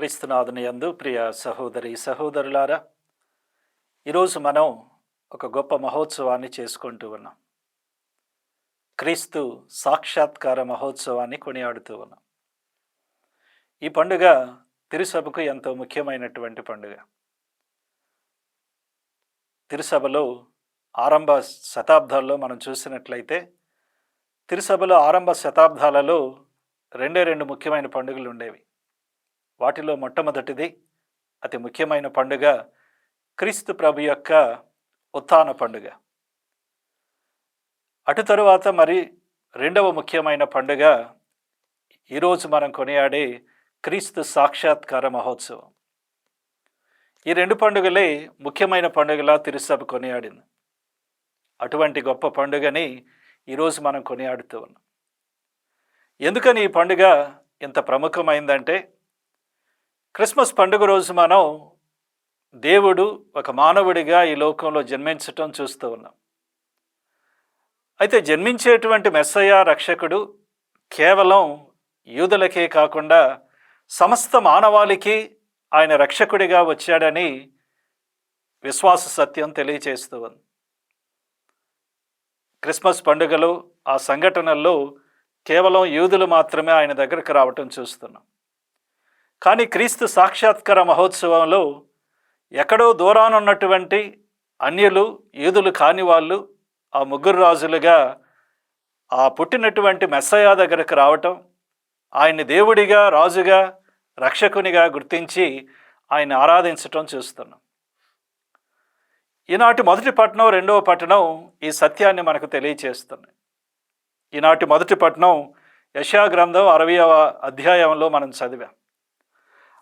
క్రీస్తునాథుని యందు ప్రియ సహోదరి సహోదరులారా, ఈరోజు మనం ఒక గొప్ప మహోత్సవాన్ని చేసుకుంటూ ఉన్నాం. క్రీస్తు సాక్షాత్కార మహోత్సవాన్ని కొనియాడుతూ ఉన్నాం. ఈ పండుగ తిరుసభకు ఎంతో ముఖ్యమైనటువంటి పండుగ. తిరుసభలో ఆరంభ శతాబ్దాల్లో మనం చూసినట్లయితే తిరుసభలో ఆరంభ శతాబ్దాలలో రెండు ముఖ్యమైన పండుగలు ఉండేవి. వాటిలో మొట్టమొదటిది అతి ముఖ్యమైన పండుగ క్రీస్తు ప్రభు యొక్క ఉత్థాన పండుగ. అటు తరువాత మరి రెండవ ముఖ్యమైన పండుగ ఈరోజు మనం కొనియాడే క్రీస్తు సాక్షాత్కార మహోత్సవం. ఈ రెండు పండుగలే ముఖ్యమైన పండుగలా తిరుసభ కొనియాడింది. అటువంటి గొప్ప పండుగని ఈరోజు మనం కొనియాడుతూ ఉన్నాం. ఎందుకని ఈ పండుగ ఇంత ప్రముఖమైందంటే, క్రిస్మస్ పండుగ రోజు మనం దేవుడు ఒక మానవుడిగా ఈ లోకంలో జన్మించటం చూస్తూ ఉన్నాం. అయితే జన్మించేటువంటి మెస్సయ్య రక్షకుడు కేవలం యూదులకే కాకుండా సమస్త మానవాళికి ఆయన రక్షకుడిగా వచ్చాడని విశ్వాస సత్యం తెలియచేస్తూ ఉంది. క్రిస్మస్ పండుగలో ఆ సంఘటనల్లో కేవలం యూదులు మాత్రమే ఆయన దగ్గరకు రావటం చూస్తున్నాం. కానీ క్రీస్తు సాక్షాత్కార మహోత్సవంలో ఎక్కడో దూరాన ఉన్నటువంటి అన్యులు, యూదులు కాని వాళ్ళు ఆ ముగ్గురు రాజులుగా ఆ పుట్టినటువంటి మెస్సయ్య దగ్గరకు రావటం, ఆయన్ని దేవుడిగా, రాజుగా, రక్షకునిగా గుర్తించి ఆయన ఆరాధించటం చూస్తున్నాం. ఈనాటి మొదటి పట్టణం, రెండవ పట్టణం ఈ సత్యాన్ని మనకు తెలియచేస్తున్నాయి. ఈనాటి మొదటి పట్టణం యెషయా గ్రంథం 60వ అధ్యాయంలో మనం చదివాం.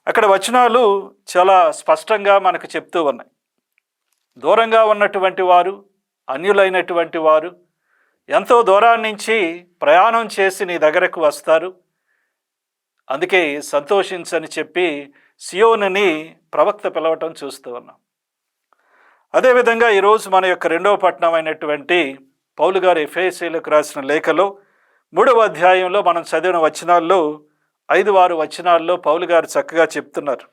అక్కడ వచనాలు చాలా స్పష్టంగా మనకు చెప్తూ ఉన్నాయి. దూరంగా ఉన్నటువంటి వారు, అన్యులైనటువంటి వారు ఎంతో దూరాన్ని నుంచి ప్రయాణం చేసి నీ దగ్గరకు వస్తారు, అందుకే సంతోషించని చెప్పి సియోనుని ప్రవక్త పిలవటం చూస్తూ ఉన్నాం. అదేవిధంగా ఈరోజు మన యొక్క రెండవ పట్టణం అయినటువంటి పౌలు గారు ఎఫెసీయులకు రాసిన లేఖలో 3వ అధ్యాయంలో మనం చదివిన వచనాల్లో 5-6 వచనాల్లో పౌలు గారు చక్కగా చెప్తున్నారు.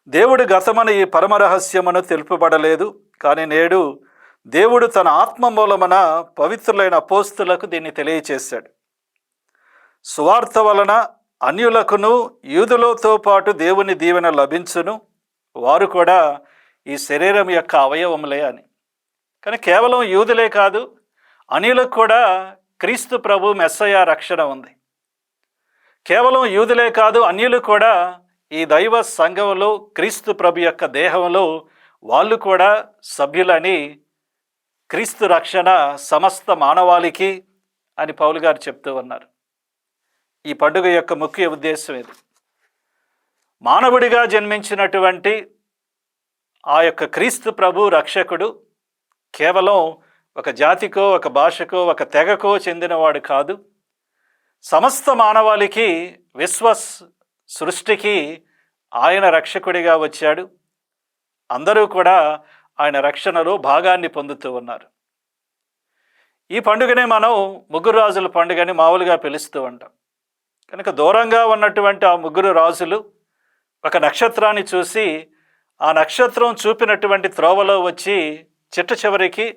దేవుడు గతమన ఈ పరమరహస్యమును తెలుపబడలేదు, కానీ నేడు దేవుడు తన ఆత్మ మూలమున పవిత్రులైన అపోస్తులకు దీన్ని తెలియచేశాడు. సువార్త వలన అన్యులకును యూదులతో పాటు దేవుని దీవెన లభించును, వారు కూడా ఈ శరీరం యొక్క అవయవములే అని. కానీ కేవలం యూదులే కాదు, అన్యులకు కూడా క్రీస్తు ప్రభు మెస్సయ్య రక్షణ ఉంది. కేవలం యూదులే కాదు, అన్యులు కూడా ఈ దైవ సంఘంలో క్రీస్తు ప్రభు యొక్క దేహంలో వాళ్ళు కూడా సభ్యులని, క్రీస్తు రక్షణ సమస్త మానవాళికి అని పౌలు గారు చెప్తూ ఉన్నారు. ఈ పండుగ యొక్క ముఖ్య ఉద్దేశం ఇది. మానవుడిగా జన్మించినటువంటి ఆ యొక్క క్రీస్తు ప్రభు రక్షకుడు కేవలం ఒక జాతికో, ఒక భాషకో, ఒక తెగకో చెందినవాడు కాదు. సమస్త మానవాళికి, సృష్టికి ఆయన రక్షకుడిగా వచ్చాడు. అందరూ కూడా ఆయన రక్షణలో భాగాన్ని పొందుతూ ఉన్నారు. ఈ పండుగనే మనం ముగ్గురు రాజుల పండుగని మామూలుగా పిలుస్తూ ఉంటాం. కనుక దూరంగా ఉన్నటువంటి ఆ ముగ్గురు రాజులు ఒక నక్షత్రాన్ని చూసి ఆ నక్షత్రం చూపినటువంటి త్రోవలో వచ్చి చిట్ట చివరికి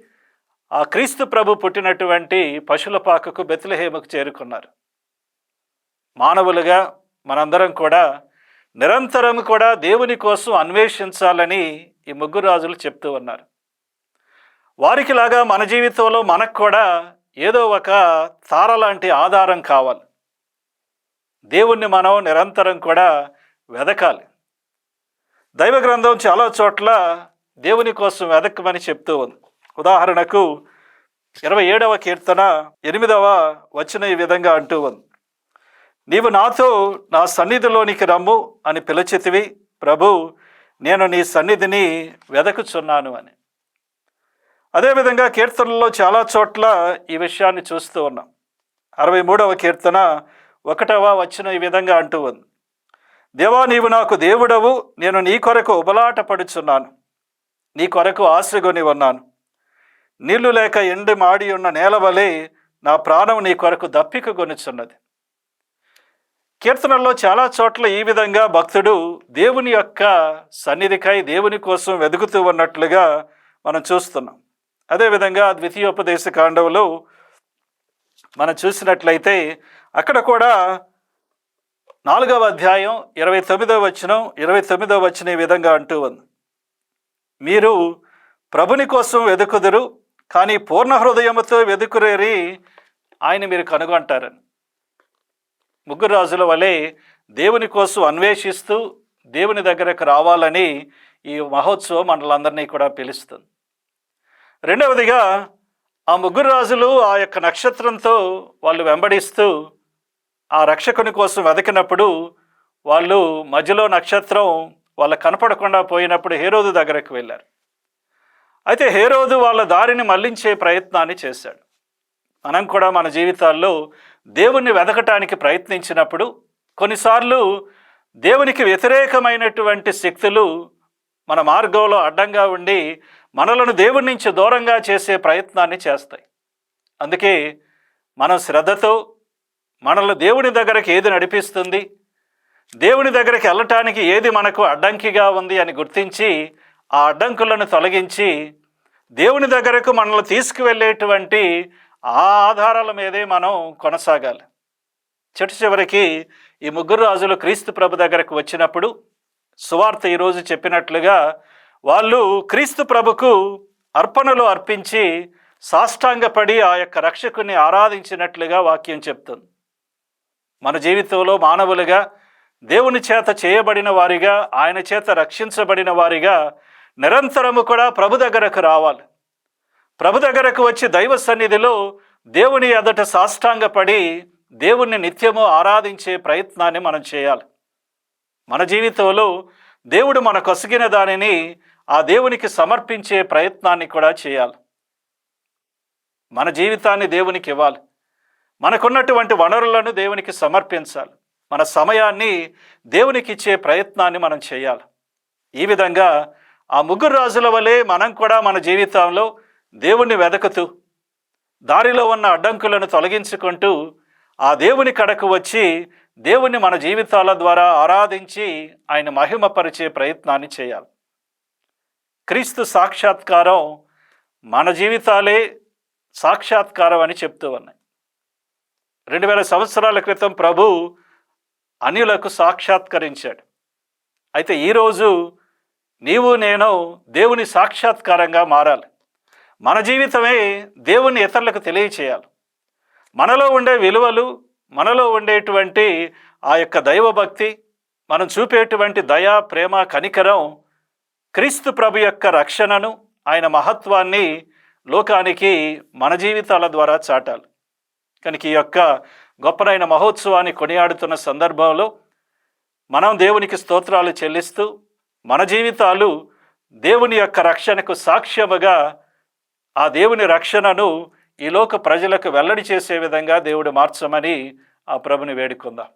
ఆ క్రీస్తు ప్రభు పుట్టినటువంటి పశులపాకకు బెత్లెహేముకు చేరుకున్నారు. మానవులుగా మనందరం కూడా నిరంతరం కూడా దేవుని కోసం అన్వేషించాలని ఈ ముగ్గురు రాజులు చెప్తూ ఉన్నారు. వారికి లాగా మన జీవితంలో మనకు కూడా ఏదో ఒక తార లాంటి ఆధారం కావాలి. దేవుణ్ణి మనం నిరంతరం కూడా వెదకాలి. దైవ గ్రంథం చాలా చోట్ల దేవుని కోసం వెదకమని చెప్తూ ఉంది. ఉదాహరణకు 27వ కీర్తన 8వ వచనం ఈ విధంగా అంటూ ఉంది: నీవు నాతో నా సన్నిధిలోనికి రమ్ము అని పిలిచితివి, ప్రభు నేను నీ సన్నిధిని వెదకుచున్నాను అని. అదేవిధంగా కీర్తనలో చాలా చోట్ల ఈ విషయాన్ని చూస్తూ ఉన్నాం. 63వ కీర్తన 1వ వచనం ఈ విధంగా అంటూ ఉంది: దేవా నీవు నాకు దేవుడవు, నేను నీ కొరకు ఉబలాట పడుచున్నాను, నీ కొరకు ఆశగొని ఉన్నాను. నీళ్లు లేక ఎండి మాడి ఉన్న నేల వలె నా ప్రాణం నీ కొరకు దప్పిక గొనుచున్నది. కీర్తనల్లో చాలా చోట్ల ఈ విధంగా భక్తుడు దేవుని యొక్క సన్నిధికై దేవుని కోసం వెతుకుతూ ఉన్నట్లుగా మనం చూస్తున్నాం. అదేవిధంగా ద్వితీయోపదేశ కాండంలో మనం చూసినట్లయితే అక్కడ కూడా 4వ అధ్యాయం 29వ వచనం ఈ విధంగా అంటూ ఉంది, మీరు ప్రభుని కోసం వెదుకుదురు, కానీ పూర్ణ హృదయముతో వెదుకురేరి ఆయన మీరు కనుగొంటారని. ముగ్గురు రాజుల వలె దేవుని కోసం అన్వేషిస్తూ దేవుని దగ్గరకు రావాలని ఈ మహోత్సవం మనలందరినీ కూడా పిలుస్తుంది. రెండవదిగా ఆ ముగ్గురు రాజులు ఆ యొక్క నక్షత్రంతో వాళ్ళు వెంబడిస్తూ ఆ రక్షకుని కోసం వెతికినప్పుడు వాళ్ళు మధ్యలో నక్షత్రం వాళ్ళ కనపడకుండా పోయినప్పుడు హేరోదు దగ్గరకు వెళ్ళారు. అయితే హేరోదు వాళ్ళ దారిని మళ్లించే ప్రయత్నాన్ని చేశాడు. మనం కూడా మన జీవితాల్లో దేవుణ్ణి వెతకటానికి ప్రయత్నించినప్పుడు కొన్నిసార్లు దేవునికి వ్యతిరేకమైనటువంటి శక్తులు మన మార్గంలో అడ్డంగా ఉండి మనలను దేవుని నుంచి దూరంగా చేసే ప్రయత్నాన్ని చేస్తాయి. అందుకే మనం శ్రద్ధతో మనల్ని దేవుని దగ్గరికి ఏది నడిపిస్తుంది, దేవుని దగ్గరికి వెళ్ళటానికి ఏది మనకు అడ్డంకిగా ఉంది అని గుర్తించి ఆ అడ్డంకులను తొలగించి దేవుని దగ్గరకు మనల్ని తీసుకువెళ్ళేటువంటి ఆ ఆధారాల మీదే మనం కొనసాగాలి. చివరికి ఈ ముగ్గురు రాజులు క్రీస్తు ప్రభు దగ్గరకు వచ్చినప్పుడు సువార్త ఈరోజు చెప్పినట్లుగా వాళ్ళు క్రీస్తు ప్రభుకు అర్పణలు అర్పించి సాష్టాంగపడి ఆ యొక్క రక్షకుని ఆరాధించినట్లుగా వాక్యం చెప్తుంది. మన జీవితంలో మానవులుగా దేవుని చేత చేయబడిన వారిగా, ఆయన చేత రక్షించబడిన వారిగా నిరంతరము కూడా ప్రభు దగ్గరకు రావాలి. ప్రభు దగ్గరకు వచ్చి దైవ సన్నిధిలో దేవుని ఎదుట సాష్టాంగపడి దేవుణ్ణి నిత్యము ఆరాధించే ప్రయత్నాన్ని మనం చేయాలి. మన జీవితంలో దేవుడు మన కొసగిన దానిని ఆ దేవునికి సమర్పించే ప్రయత్నాన్ని కూడా చేయాలి. మన జీవితాన్ని దేవునికి ఇవ్వాలి. మనకున్నటువంటి వనరులను దేవునికి సమర్పించాలి. మన సమయాన్ని దేవునికి ఇచ్చే ప్రయత్నాన్ని మనం చేయాలి. ఈ విధంగా ఆ ముగ్గురు రాజుల వలె మనం కూడా మన జీవితంలో దేవుణ్ణి వెదకుతూ దారిలో ఉన్న అడ్డంకులను తొలగించుకుంటూ ఆ దేవుని కడకు వచ్చి దేవుణ్ణి మన జీవితాల ద్వారా ఆరాధించి ఆయన మహిమపరిచే ప్రయత్నాన్ని చేయాలి. క్రీస్తు సాక్షాత్కారం మన జీవితాలే సాక్షాత్కారం అని చెప్తూ ఉన్నాయి. 2000 సంవత్సరాల క్రితం ప్రభు అన్యులకు సాక్షాత్కరించాడు. అయితే ఈరోజు నీవు నేను దేవుని సాక్షాత్కారంగా మారాలి. మన జీవితమే దేవుని ఇతరులకు తెలియచేయాలి. మనలో ఉండే విలువలు, మనలో ఉండేటువంటి ఆ యొక్క దైవభక్తి, మనం చూపేటువంటి దయ, ప్రేమ, కనికరం క్రీస్తు ప్రభు యొక్క రక్షణను, ఆయన మహత్వాన్ని లోకానికి మన జీవితాల ద్వారా చాటాలి. కనుక ఈ యొక్క గొప్పనైన మహోత్సవాన్ని కొనియాడుతున్న సందర్భంలో మనం దేవునికి స్తోత్రాలు చెల్లిస్తూ మన జీవితాలు దేవుని యొక్క రక్షణకు సాక్ష్యముగా ఆ దేవుని రక్షణను ఈ లోక ప్రజలకు వెల్లడి చేసే విధంగా దేవుడు మార్చమని ఆ ప్రభుని వేడుకుందాం.